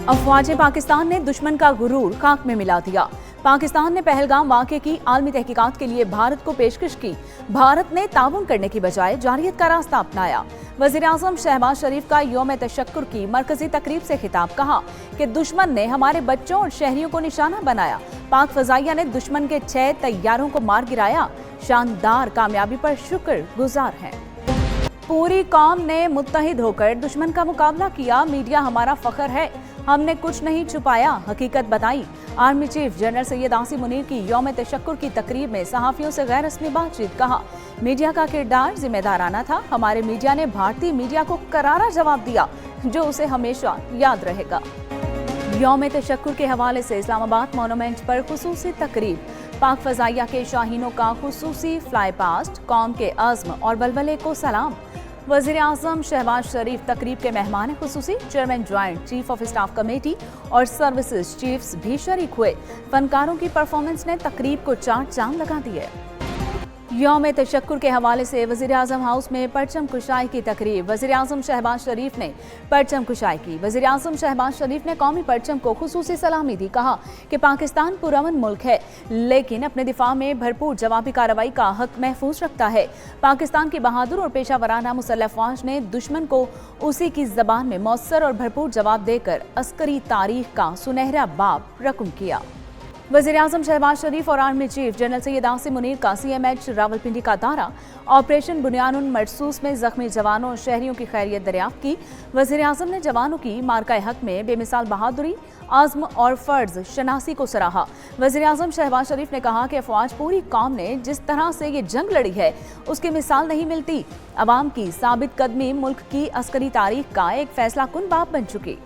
अफवाज पाकिस्तान ने दुश्मन का गुरूर खाक में मिला दिया। पाकिस्तान ने पहलगाम वाक़े की आलमी तहकीकात के लिए भारत को पेशकश की। भारत ने ताउन करने की बजाय जारियत का रास्ता अपनाया। वज़ीर-ए-आज़म शहबाज शरीफ का यौम तशक्कुर की मरकजी तकरीब से खिताब, कहा कि दुश्मन ने हमारे बच्चों और शहरियों को निशाना बनाया। पाक फजाइया ने दुश्मन के 6 तैयारों को मार गिराया। शानदार कामयाबी पर शुक्र गुजार हैं। पूरी कौम ने मुत्तहिद होकर दुश्मन का मुकाबला किया। मीडिया हमारा फख्र है, हमने कुछ नहीं छुपाया, हकीकत बताई। Army chief general Syed Asim Munir की यौम तशक्कुर की तकरीब में सहाफियों से गैर रस्मी बातचीत, कहा मीडिया का किरदार जिम्मेदाराना था। हमारे मीडिया ने भारतीय मीडिया को करारा जवाब दिया, जो उसे हमेशा याद रहेगा। यौम तशक्कुर के हवाले से इस्लामाबाद मोनूमेंट पर खुसूसी तकरीब। पाक फजाइया के शाहीनों का खुसूसी फ्लाई पास्ट, कौम के अज़्म और बलबले को सलाम। वज़ीर-ए-आज़म शहबाज शरीफ तकरीब के मेहमान खुसूसी, chairman joint chief of staff committee और सर्विसेज चीफ्स भी शरीक हुए। फनकारों की परफॉर्मेंस ने तकरीब को 4 चांद लगा दिए। यौम तशक्कुर के हवाले से वज़ीर-ए-आज़म हाउस में परचम कुशाई की तकरीब। वज़ीर-ए-आज़म शहबाज शरीफ ने परचम कुशाई की। वज़ीर-ए-आज़म शहबाज शरीफ ने कौमी परचम को खुसूसी सलामी दी, कहा कि पाकिस्तान पुरअमन मुल्क है, लेकिन अपने दिफा में भरपूर जवाबी कार्रवाई का हक महफूज रखता है। पाकिस्तान की बहादुर और पेशा वराना मुसल्लह अफ़वाज ने दुश्मन को उसी की ज़बान में मौसर और भरपूर जवाब देकर अस्करी तारीख का सुनहरा बाब रकम किया। वज़ीर-ए-आज़म शहबाज शरीफ और army chief general Syed Asim Munir का CMH रावलपिंडी का दौरा। ऑपरेशन बुनियानुन मरसूस में जख्मी जवानों और शहरियों की खैरियत दरियाफ्त की। वज़ीर-ए-आज़म ने जवानों की मार्का हक में बेमिसाल बहादुरी, आज़्म और फ़र्ज शनासी को सराहा। वज़ीर-ए-आज़म शहबाज शरीफ ने कहा कि अफवाज पूरी कौम ने जिस तरह से ये जंग लड़ी है, उसकी मिसाल नहीं मिलती। अवाम की साबित कदमी मुल्क की अस्करी तारीख का एक फैसला कुन बाब बन चुकी।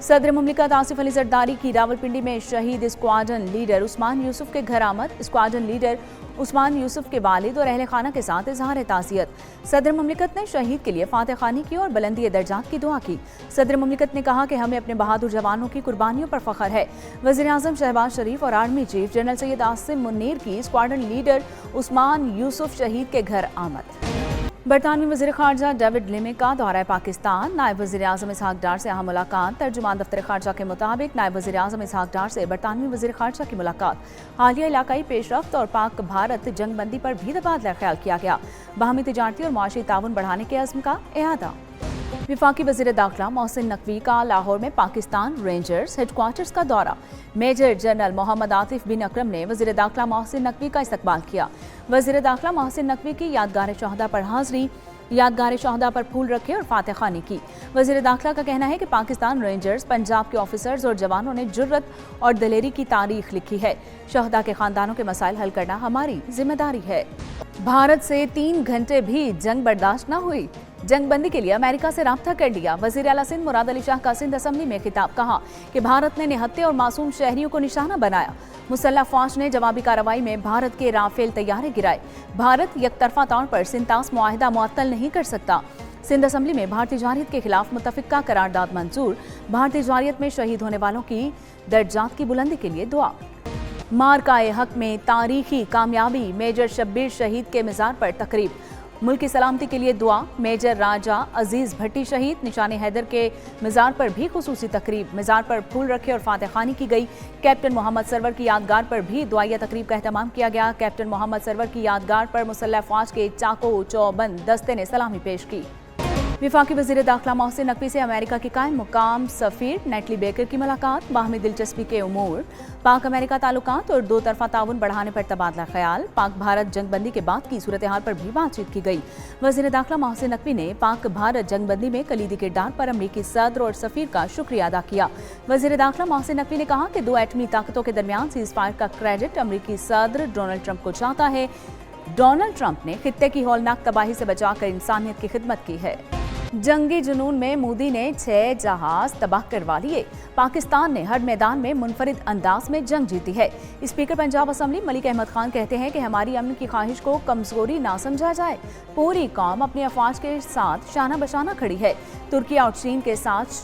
सदर मुमलिकत आसिफ अली जरदारी की रावलपिंडी में शहीद स्क्वाड्रन लीडर उस्मान यूसुफ के घर आमद। स्क्वाड्रन लीडर उस्मान यूसुफ के वालिद और अहले खाना के साथ इजहार ताज़ियत। सदर मुमलिकत ने शहीद के लिए फातह खानी की और बुलंदी दर्जात की दुआ की। सदर मुमलिकत ने कहा कि हमें अपने बहादुर जवानों की कुर्बानियों पर फख्र है। वज़ीर-ए-आज़म शहबाज शरीफ और army chief general Syed Asim Munir की स्क्वाड्रन लीडर उस्मान यूसुफ शहीद के घर आमद। बरतानवी वज़ीर ख़ारजा डेविड लिमे का दौरा पाकिस्तान। नायब वज़ीर-ए-आज़म इसहाक डार से अहम मुलाकात। तर्जुमान दफ्तर ख़ारजा के मुताबिक नायब वज़ीर-ए-आज़म इसहाक डार से बरतानवी वज़ीर ख़ारजा की मुलाकात, हालिया इलाकाई पेशरफ्त और पाक भारत जंगबंदी पर भी तबादला ख्याल किया गया। बाहमी तिजारती और मुआशी ताउन बढ़ाने के अज़्म का इआदा। विफाकी वज़ीर दाखिला मोहसिन नकवी का लाहौर में पाकिस्तान रेंजर्स हेडक्वार्टर्स का दौरा। मेजर जनरल मोहम्मद आतिफ बिन अकरम ने वज़ीर दाखिला मोहसिन नकवी का इस्तकबाल किया। वज़ीर दाखिला मोहसिन नकवी की यादगार शहदा पर हाज़री, यादगार शहदा पर फूल रखे और फातह खानी की। वज़ीर दाखिला का कहना है कि पाकिस्तान रेंजर्स पंजाब के ऑफिसर्स और जवानों ने जुर्रत और दलेरी की तारीख लिखी है। शहदा के खानदानों के मसाइल हल करना हमारी जिम्मेदारी है। भारत से 3 घंटे भी जंग बर्दाश्त न हुई। जंगबंदी के लिए अमेरिका से राब्ता कर लिया। वज़ीर आला सिंध मुराद अली शाह का सिंध असम्बली में खिताब, कहा कि भारत ने निहत्थे और मासूम शहरियों को निशाना बनाया। मुसल्लह फ़ौज ने जवाबी कार्रवाई में भारत के राफेल तैयारे गिराए। भारत यकतरफा तौर पर सिंतास मुआहिदा मुअत्तल नहीं कर सकता। सिंध असम्बली में भारतीय जारियत के खिलाफ मुत्तफ़िका करारदाद मंजूर। भारतीय जारियत में शहीद होने वालों की दर्जात की बुलंदी के लिए दुआ। मार्काए हक में तारीखी कामयाबी। मेजर शब्बीर शहीद के मज़ार पर तकरीब। मुल्क की सलामती के लिए दुआ। मेजर राजा अजीज भट्टी शहीद निशाने हैदर के मज़ार पर भी खुसूसी तकरीब। मज़ार पर फूल रखे और फातह खानी की गई। कैप्टन मोहम्मद सरवर की यादगार पर भी दुआया तकरीब का एहतमाम किया गया। कैप्टन मोहम्मद सरवर की यादगार पर मुसल्लह फ़ौज के चाको चौबंद दस्ते ने सलामी पेश की। विफाकी वज़ीर दाखिला मोहसिन नकवी से अमेरिका की कायम मुकाम सफ़ीर नेटली बेकर की मुलाकात। बाहमी दिलचस्पी के उमूर, पाक अमेरिका ताल्लुकात और 2 तरफ़ा ताउन बढ़ाने पर तबादला ख्याल। पाक भारत जंगबंदी के बाद की सूरत हाल पर भी बातचीत की गई। वज़ीर दाखिला मोहसिन नकवी ने पाक भारत जंगबंदी में कलीदी किरदार पर अमरीकी सदर और सफ़ीर का शुक्रिया अदा किया। वज़ीर दाखिला मोहसिन नकवी ने कहा कि 2 एटमी ताकतों के दरमियान सीज़ फायर का क्रेडिट अमरीकी सदर डोनाल्ड ट्रंप को जाता है। डोनाल्ड ट्रंप ने खित्ते की हौलनाक तबाही से बचाकर इंसानियत की खिदमत की है। जंगी जुनून में मोदी ने 6 जहाज तबाह करवा लिए। पाकिस्तान ने हर मैदान में मुनफरिद अंदाज में जंग जीती है। स्पीकर पंजाब असम्बली मलिक अहमद खान कहते हैं कि हमारी अमन की ख्वाहिश को कमजोरी ना समझा जाए। पूरी कौम अपनी अफवाज के साथ शाना बशाना खड़ी है। तुर्की और चीन के साथ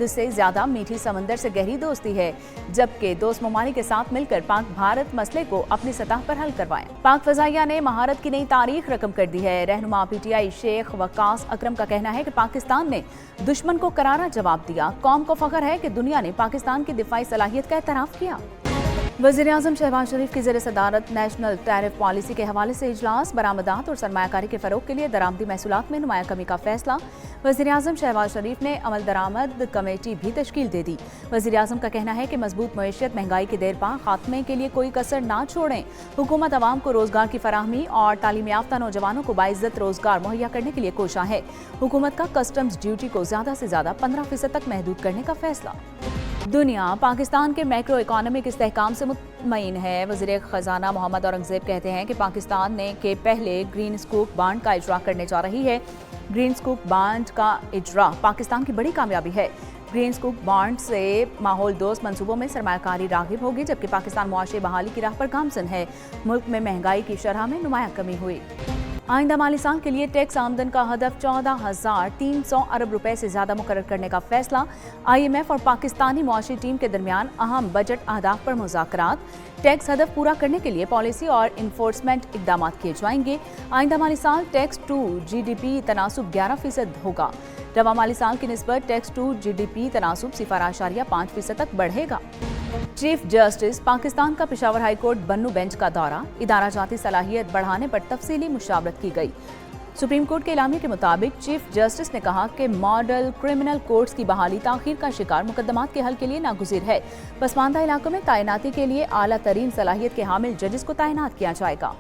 से ज्यादा मीठी समंदर से गहरी दोस्ती है, जबकि दोस्त ममालिक के साथ मिलकर पाक भारत मसले को अपनी सतह पर हल करवाएं। पाक फजाइया ने महारत की नई तारीख रकम कर दी है। रहनुमा PTI शेख वकास अकरम का कहना है कि पाकिस्तान ने दुश्मन को करारा जवाब दिया। कौम को फख्र है कि दुनिया ने पाकिस्तान की दिफाई सलाहियत का एतराफ़ किया। वज़ीर-ए-आज़म शहबाज शरीफ की ज़ेर सदारत नेशनल टैरिफ पॉलिसी के हवाले से इजलास, बरामदात और सरमायाकारी के फ़रोग़ के लिए दरामदी महसूलात में नुमाया कमी का फैसला। वज़ीर-ए-आज़म शहबाज शरीफ ने अमल दरामद कमेटी भी तश्कील दे दी। वज़ीर-ए-आज़म का कहना है कि मजबूत मईशत महंगाई के देरपा खात्मे के लिए कोई कसर ना छोड़ें। हुकूमत अवाम को रोज़गार की फराहमी और तालीम याफ्ता नौजवानों को बाइज़्ज़त रोज़गार मुहैया करने के लिए कोशा है। हुकूमत का कस्टम्स ड्यूटी को ज़्यादा से ज़्यादा 15% तक महदूद करने का फैसला। दुनिया पाकिस्तान के मैक्रो इकोनॉमिक इस्तेहकाम से मुतमईन है। वज़ीर ख़जाना मोहम्मद औरंगज़ेब कहते हैं कि पाकिस्तान के पहले ग्रीन स्कूप बांड का इजरा करने जा रही है। ग्रीन स्कूप बांड का इजरा पाकिस्तान की बड़ी कामयाबी है। ग्रीन स्कूप बांड से माहौल दोस्त मंसूबों में सरमायाकारी राग़िब होगी, जबकि पाकिस्तान मुआशी बहाली की राह पर गामज़न है। मुल्क में महंगाई की शरह में नुमाया कमी हुई। आइंदा माली साल के लिए टैक्स आमदन का हदफ 14,300 अरब रुपए से ज्यादा मुकर्रर करने का फैसला। IMF और पाकिस्तानी मुआशी टीम के दरमियान अहम बजट अहदाफ पर मुज़ाकरात। टैक्स हदफ पूरा करने के लिए पॉलिसी और इन्फोर्समेंट इकदाम किए जाएंगे। आइंदा माली साल टैक्स टू GDP तनासुब 11% होगा। रवा माली साल की निस्बत टैक्स टू GDP तनासुब 0.5% तक बढ़ेगा। चीफ जस्टिस पाकिस्तान का पेशावर हाई कोर्ट बन्नू बेंच का दौरा, इदारा जाती सलाहियत बढ़ाने पर तफसीली मुशावरत की गई। सुप्रीम कोर्ट के एलामिया के मुताबिक चीफ जस्टिस ने कहा कि मॉडल क्रिमिनल कोर्ट्स की बहाली ताखीर का शिकार मुकदमात के हल के लिए नागुज़ीर है। पसमानदा इलाकों में तैनाती के लिए आला तरीन सलाहियत के हामिल जजेस को तैनात किया जाएगा।